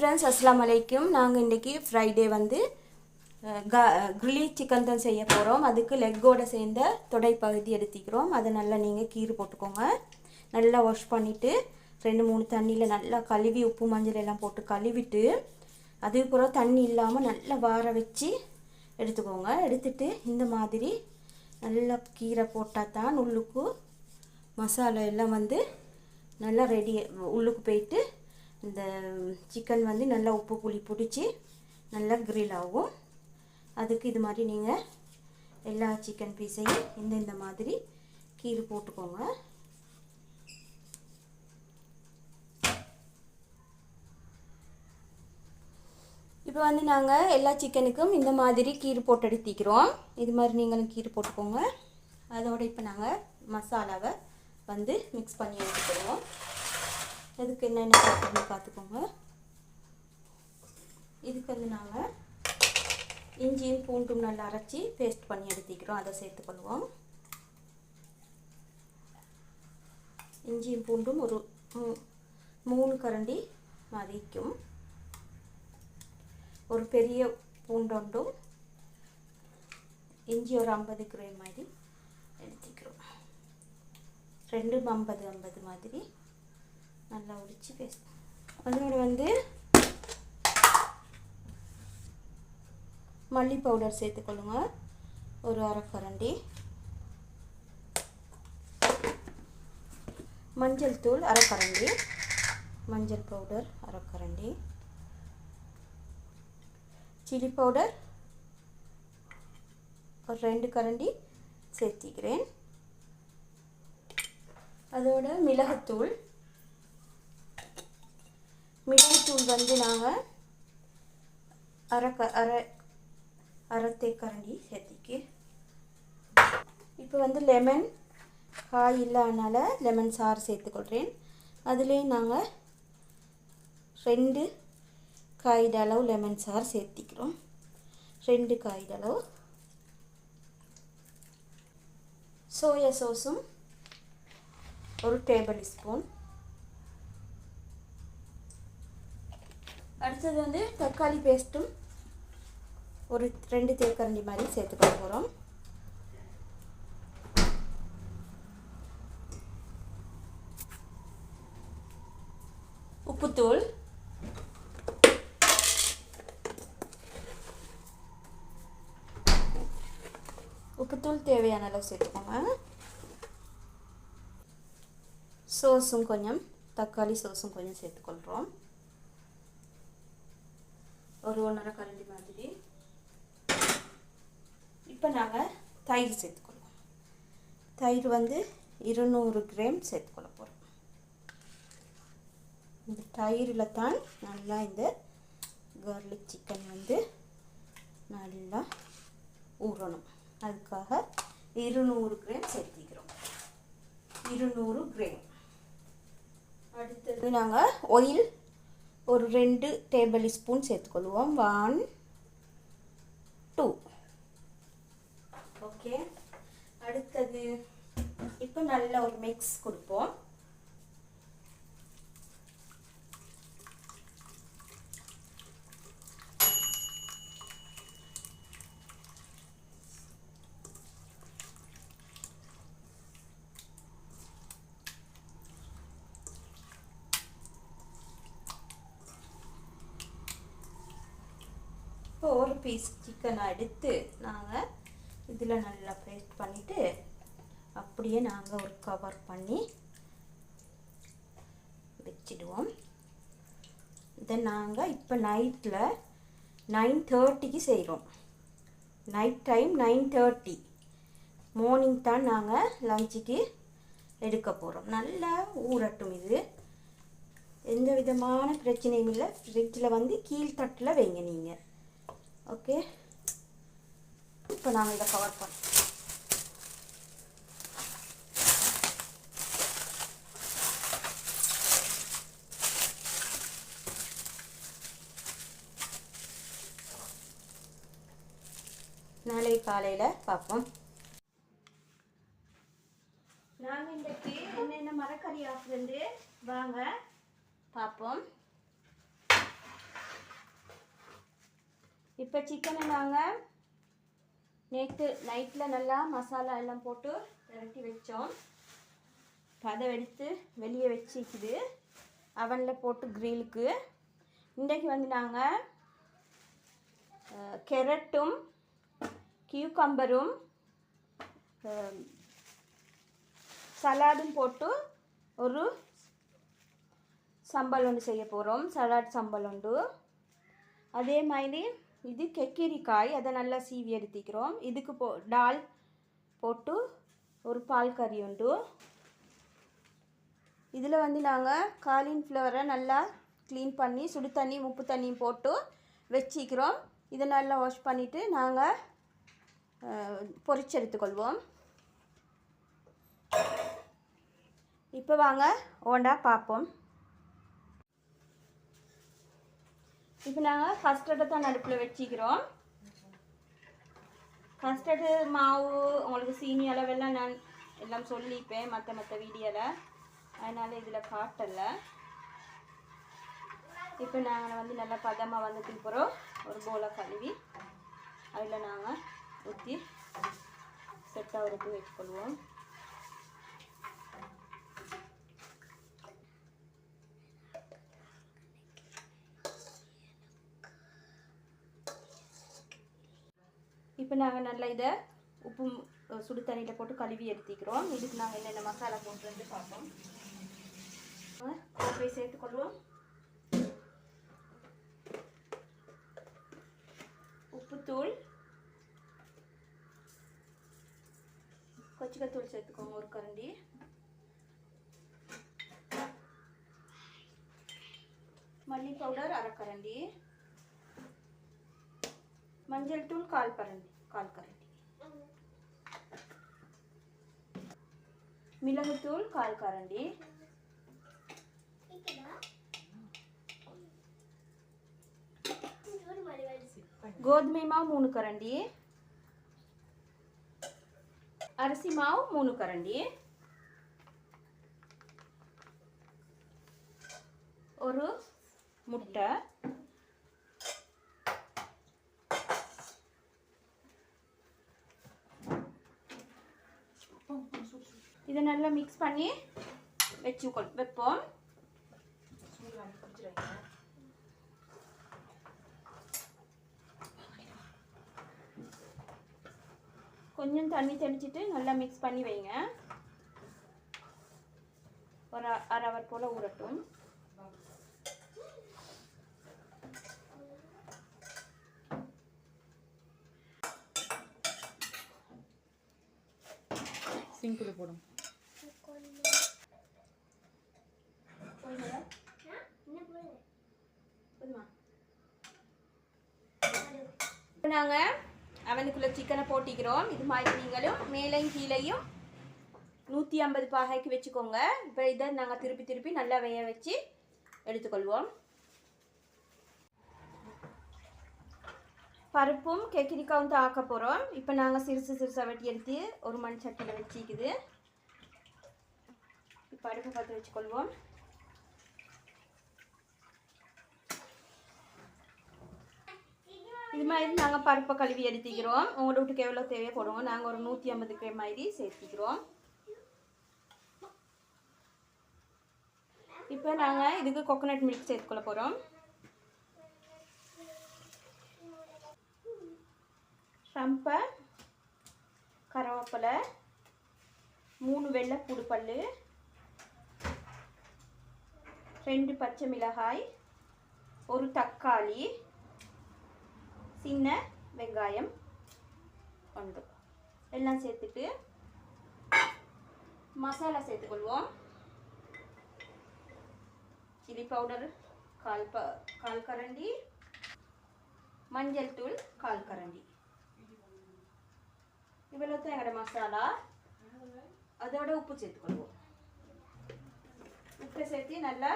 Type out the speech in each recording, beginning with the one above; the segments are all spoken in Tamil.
ஃப்ரெண்ட்ஸ், அஸ்ஸலாமு அலைக்கும். நாங்கள் இன்றைக்கி ஃப்ரைடே வந்து கிரில்லி சிக்கன் தான் செய்ய போகிறோம். அதுக்கு லெக்கோடு சேர்ந்த தொடைப்பகுதி எடுத்துக்கிறோம். அதை நல்லா நீங்கள் கீறு போட்டுக்கோங்க. நல்லா வாஷ் பண்ணிவிட்டு 2-3 தண்ணியில் நல்லா கழுவி உப்பு மஞ்சள் எல்லாம் போட்டு கழுவிட்டு அதுக்கப்புறம் தண்ணி இல்லாமல் நல்லா வார வச்சு எடுத்துக்கோங்க. எடுத்துட்டு இந்த மாதிரி நல்லா கீரை போட்டால் தான் உள்ளுக்கு மசாலா எல்லாம் வந்து நல்லா ரெடி உள்ளுக்கு போயிட்டு இந்த சிக்கன் வந்து நல்லா உப்பு புளி பிடிச்சி நல்லா கிரில் ஆகும். அதுக்கு இது மாதிரி நீங்கள் எல்லா சிக்கன் பீஸையும் இந்த மாதிரி கீறு போட்டுக்கோங்க. இப்போ வந்து நாங்கள் எல்லா சிக்கனுக்கும் இந்த மாதிரி கீறு போட்டு எடுத்துக்கிறோம். இது மாதிரி நீங்களும் கீறு போட்டுக்கோங்க. அதோடு இப்போ நாங்கள் மசாலாவை வந்து மிக்ஸ் பண்ணி எடுத்துக்கிறோம். அதுக்கு என்னென்ன பார்க்கணும்னு பார்த்துக்கோங்க. இதுக்கு வந்து நாங்கள் இஞ்சியும் பூண்டும் நல்லா அரைச்சி பேஸ்ட் பண்ணி எடுத்துக்கிறோம். அதை சேர்த்துக்கொள்வோம். இஞ்சியும் பூண்டும் ஒரு 3 கரண்டி மதிக்கும். ஒரு பெரிய பூண்டொண்டும் இஞ்சி ஒரு 50 கிராம் மாதிரி எடுத்துக்கிறோம். 2 50 மாதிரி நல்லா உரித்து பேஸ்ட். அதோட வந்து மல்லி பவுடர் சேர்த்துக்கொள்ளுங்க. ஒரு அரை கரண்டி. மஞ்சள் தூள் அரை கரண்டி. மஞ்சள் பவுடர் அரை கரண்டி. சில்லி பவுடர் ஒரு 2 கரண்டி சேர்த்திக்கிறேன். அதோட மிளகுத்தூள் வந்து நாங்கள் அரை தேக்கரண்டி சேர்த்திக்கு. இப்போ வந்து லெமன் காய் இல்லாதனால லெமன் சாறு சேர்த்துக்கொள்கிறேன். அதுலேயும் நாங்கள் 2 காய்ட அளவு லெமன் சாறு சேர்த்திக்கிறோம். 2 காய்ட அளவு. சோயா சாஸும் ஒரு டேபிள் ஸ்பூன். அடுத்தது வந்து தக்காளி பேஸ்ட்டும் ஒரு 2 தேக்கரண்டி மாதிரி சேர்த்துக்க போகிறோம். உப்புத்தூள் தேவையான அளவு சேர்த்துக்கோங்க. சோஸும் கொஞ்சம் தக்காளி சோஸும் கொஞ்சம் சேர்த்துக்கொள்கிறோம். ஒரு 1.5 கரண்டி மாதிரி. இப்போ நாங்கள் தயிர் சேர்த்துக்கொள்வோம். தயிர் வந்து 200 கிராம் சேர்த்துக்கொள்ள போகிறோம். இந்த தயிரில் தான் நல்லா இந்த கார்லிக் சிக்கன் வந்து நல்லா ஊறணும். அதுக்காக 200 கிராம் சேர்த்திக்கிறோம். 200 கிராம். அடுத்தது நாங்கள் ஆயில் ஒரு 2 டேபிள் ஸ்பூன் சேர்த்துக்கொள்வோம். 1 2. ஓகே. அடுத்தது இப்போ நல்ல ஒரு மிக்ஸ் கொடுப்போம். இப்போ ஒரு பீஸ் சிக்கனை எடுத்து நாங்கள் இதில் நல்லா பேஸ்ட் பண்ணிவிட்டு அப்படியே நாங்கள் ஒரு கவர் பண்ணி வச்சிடுவோம். இதை நாங்கள் இப்போ நைட்டில் 9:30க்கு செய்கிறோம். Night time 9:30. மார்னிங் தான் நாங்கள் லஞ்சுக்கு எடுக்க போகிறோம். நல்லா ஊறட்டும். இது எந்த விதமான பிரச்சனையும் இல்லை. ஃப்ரிட்ஜில் வந்து கீழ்த்தட்டில் வைங்க நீங்கள். ஓகே. இப்போ நாங்கள் இதை கவர் பண்ணோம். நாளை காலையில் பார்ப்போம். நாங்கள் இன்றைக்கு என்னென்ன மரக்கறி ஆக்குறது வாங்க பார்ப்போம். இப்போ சிக்கனை நாங்கள் நேற்று நைட்டில் நல்லா மசாலா எல்லாம் போட்டு விரட்டி வச்சோம். அதை எடுத்து வெளியே வச்சிக்குது அவனில் போட்டு கிரிலுக்கு. இன்றைக்கு வந்து நாங்கள் கேரட்டும் கியூக்கம்பரும் சலாடும் போட்டு ஒரு சம்பல் ஒன்று செய்ய போகிறோம். சலாட் சம்பல் உண்டு. அதே மாதிரி இது கெக்கிரிக்காய், அதை நல்லா சீவி எடுத்துக்கிறோம். இதுக்கு டால் போட்டு ஒரு பால் கறி உண்டு. இதில் வந்து நாங்கள் காலிஃப்ளவரை நல்லா க்ளீன் பண்ணி சுடு தண்ணி உப்பு தண்ணியும் போட்டு வச்சிக்கிறோம். இதை நல்லா வாஷ் பண்ணிவிட்டு நாங்கள் பொரிச்சு எடுத்துக்கொள்வோம். இப்போ வாங்க ஓண்டா பார்ப்போம். இப்போ நாங்கள் கஸ்டர்டை தான் அடுப்பில் வச்சிக்கிறோம். கஸ்டர்டு மாவு உங்களுக்கு சீனி அளவெல்லாம் நான் எல்லாம் சொல்லிப்பேன் மற்ற வீடியோவில், அதனால் இதில் காட்டலை. இப்போ நாங்கள் வந்து நல்லா பதமாக வந்துட்டு போகிறோம். ஒரு போலை கழுவி அதில் நாங்கள் ஊற்றி செட்டாக உருட்டி வச்சுக்கொள்வோம். இப்போ நாங்கள் நல்லா இதை உப்பு சுடு தண்ணியில் போட்டு கழுவி எடுத்துக்கிறோம். இதுக்கு நாங்கள் என்னென்ன மசாலா போட்டு பார்ப்போம். போய் சேர்த்துக்கொள்வோம். உப்புத்தூள், கொச்சிக்கத்தூள் சேர்த்துக்கோங்க ஒரு கரண்டி. மல்லி பவுடர் அரை கரண்டி. மஞ்சள் தூள் கால் கரண்டி. மிளகுத்தூள் கால் கரண்டி. கோதுமை மாவு 3 கரண்டி. அரிசி மாவு 3 கரண்டி. ஒரு முட்டை. இதை நல்லா மிக்ஸ் பண்ணி வைப்போம். கொஞ்சம் தண்ணி தெளிச்சிட்டு நல்லா மிக்ஸ் பண்ணி வைங்க. ஒரு அரை ஹவர் போல் ஊறட்டும். சிங்கில் போடும். நாங்கள் அவனுக்குள்ள சிக்கனை போட்டிக்கிறோம். இது மாதிரி நீங்களும் மேலையும் கீழையும் 150 பாகைக்கு வச்சுக்கோங்க. இப்போ இதை நாங்கள் திருப்பி நல்லா வேக வச்சு எடுத்துக்கொள்வோம். பருப்பும் கெக்கிரிக்காவும் தான் ஆக்க போகிறோம். இப்போ நாங்கள் சிறுசாக வெட்டி எடுத்து ஒரு மண் சட்டியில் வச்சிக்குது. இப்போ அடுப்பு பற்ற வச்சுக்கொள்வோம். இது மாதிரி நாங்கள் பருப்பை கழுவி எடுத்துக்கிறோம். உங்களோட வீட்டுக்கு எவ்வளோ தேவையோ போடுவோம். நாங்கள் ஒரு 150 கிராம் மாதிரி சேர்த்திக்கிறோம். இப்போ நாங்கள் இதுக்கு கோகோனட் மில்க் சேர்த்துக்கொள்ள போகிறோம். ரம்பை, கருவேப்பிலை, 3 வெள்ளைப்பூடு பல், 2 பச்சை மிளகாய், ஒரு தக்காளி, சின்ன வெங்காயம் 1 எல்லாம் சேர்த்துட்டு மசாலா சேர்த்துக்கொள்வோம். சில்லி பவுடர் கால் கரண்டி, மஞ்சள் தூள் கால் கரண்டி. இவ்வளோ தான் எங்களோட மசாலா. அதோட உப்பு சேர்த்துக்கொள்வோம். உப்பை சேர்த்து நல்லா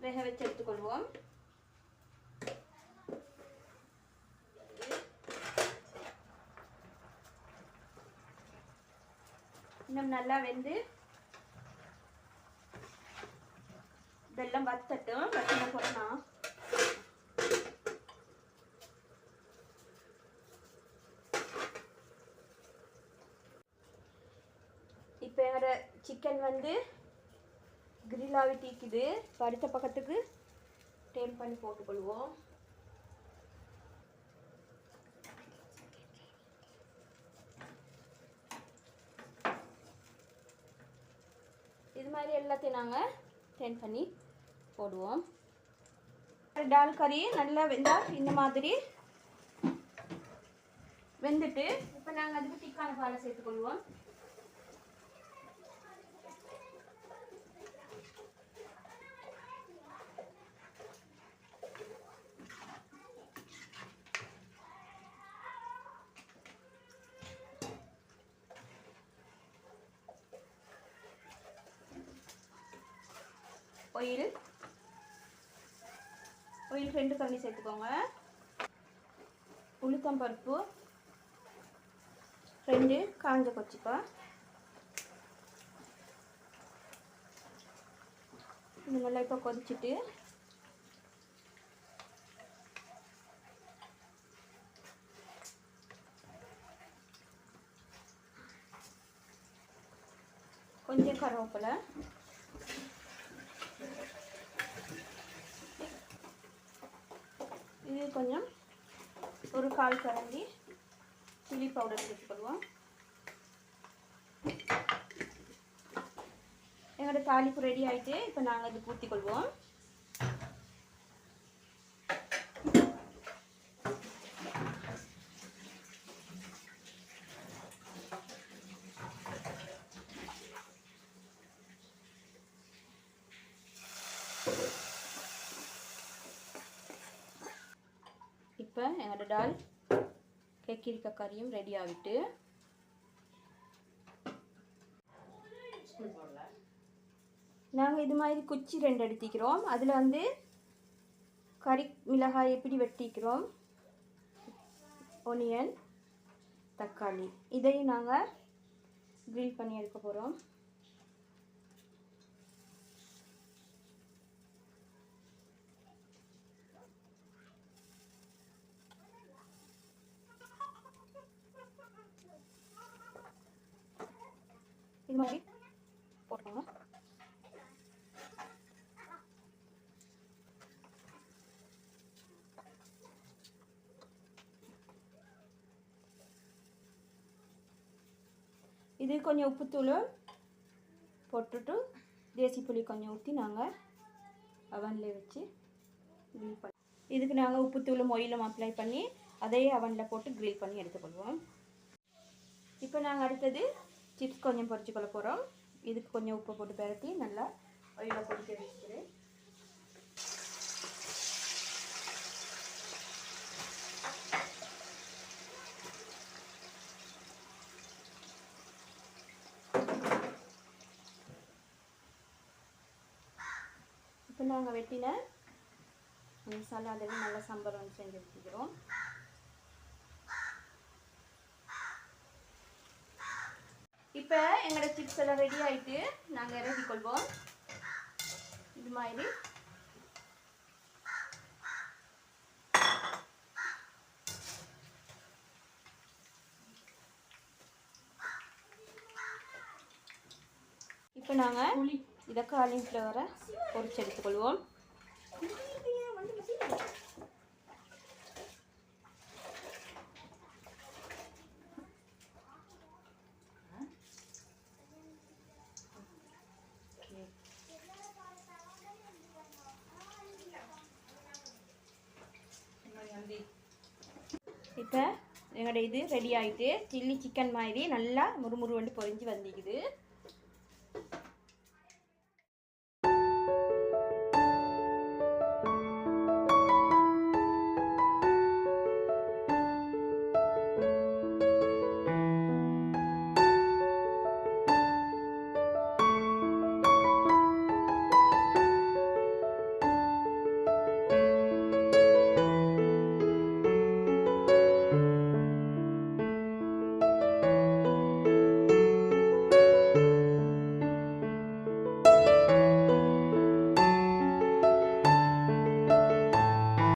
வேக வச்சு எடுத்துக்கொள்வோம். இன்னும் நல்லா வெந்து வெல்லம் வத்தட்டும். வத்தின போகிறோன்னா சிக்கன் வந்து கிரில் ஆகிட்டிக்குது. அடுத்த பக்கத்துக்கு டேர்ன் பண்ணி போட்டுக்கொள்வோம். இது மாதிரி எல்லாத்தையும் நாங்கள் டேர்ன் பண்ணி போடுவோம். டால் கறி நல்லா இந்த மாதிரி வெந்துட்டு இப்போ நாங்கள் அதுக்கு திக்கான பாலை சேர்த்துக்கொள்வோம். ஆயில் 2 கரண்டி சேர்த்துக்கோங்க. உளுத்தம் பருப்பு 2 காஞ்ச கொச்சிக்காய். இது நல்லா இப்போ கொதிச்சுட்டு கொஞ்சம் கருவேப்பிலை, இது கொஞ்சம் ஒரு 1/4 கரண்டி சில்லி பவுடர் சேர்த்துக்கொள்வோம். எங்களோட தாளிப்பு ரெடி ஆகிட்டு இப்போ நாங்கள் இது ஊற்றிக்கொள்வோம். இப்போ எங்களோட டால் கேக்கிரிக்க கறியும் ரெடி ஆகிட்டு நாங்கள் இது மாதிரி குச்சி 2 எடுத்துக்கிறோம். அதில் வந்து கறி மிளகாய் எப்படி வெட்டிக்கிறோம், ஒனியன், தக்காளி, இதையும் நாங்கள் கிரில் பண்ணி எடுக்க போகிறோம். இது மாதிரி போட்டுக்கோங்க. இது கொஞ்சம் உப்புத்தூள் போட்டுட்டு தேசி புளி கொஞ்சம் ஊற்றி நாங்கள் அவனில் வச்சு கிரில் பண்ணி, இதுக்கு நாங்கள் உப்புத்தூளும் ஆயிலும் அப்ளை பண்ணி அதையே அவனில் போட்டு கிரில் பண்ணி எடுத்துக்கொள்வோம். இப்போ நாங்கள் அடுத்தது சிப்ஸ் கொஞ்சம் பொரிச்சு கொள்ள போகிறோம். இதுக்கு கொஞ்சம் உப்பு போட்டு பரட்டி நல்லா ஆயிலில் பொரிச்சு வச்சுக்கிறேன். இப்போ நாங்கள் வெட்டின மசாலா அதெல்லாம் நல்லா சம்பரம் செஞ்சு வச்சுக்கிறோம். இப்போ எங்களோட சிப்ஸ் எல்லாம் ரெடி ஆகிட்டு நாங்கள் இறக்கிக்கொள்வோம். இது மாதிரி இப்போ நாங்கள் இதை காலிஃப்ளவரை பொரிச்சு எடுத்துக்கொள்வோம். இப்போ எங்களோட இது ரெடி ஆகிட்டு சில்லி சிக்கன் மாதிரி நல்லா முறுமுறு வந்து பொரிஞ்சு வந்துக்குது.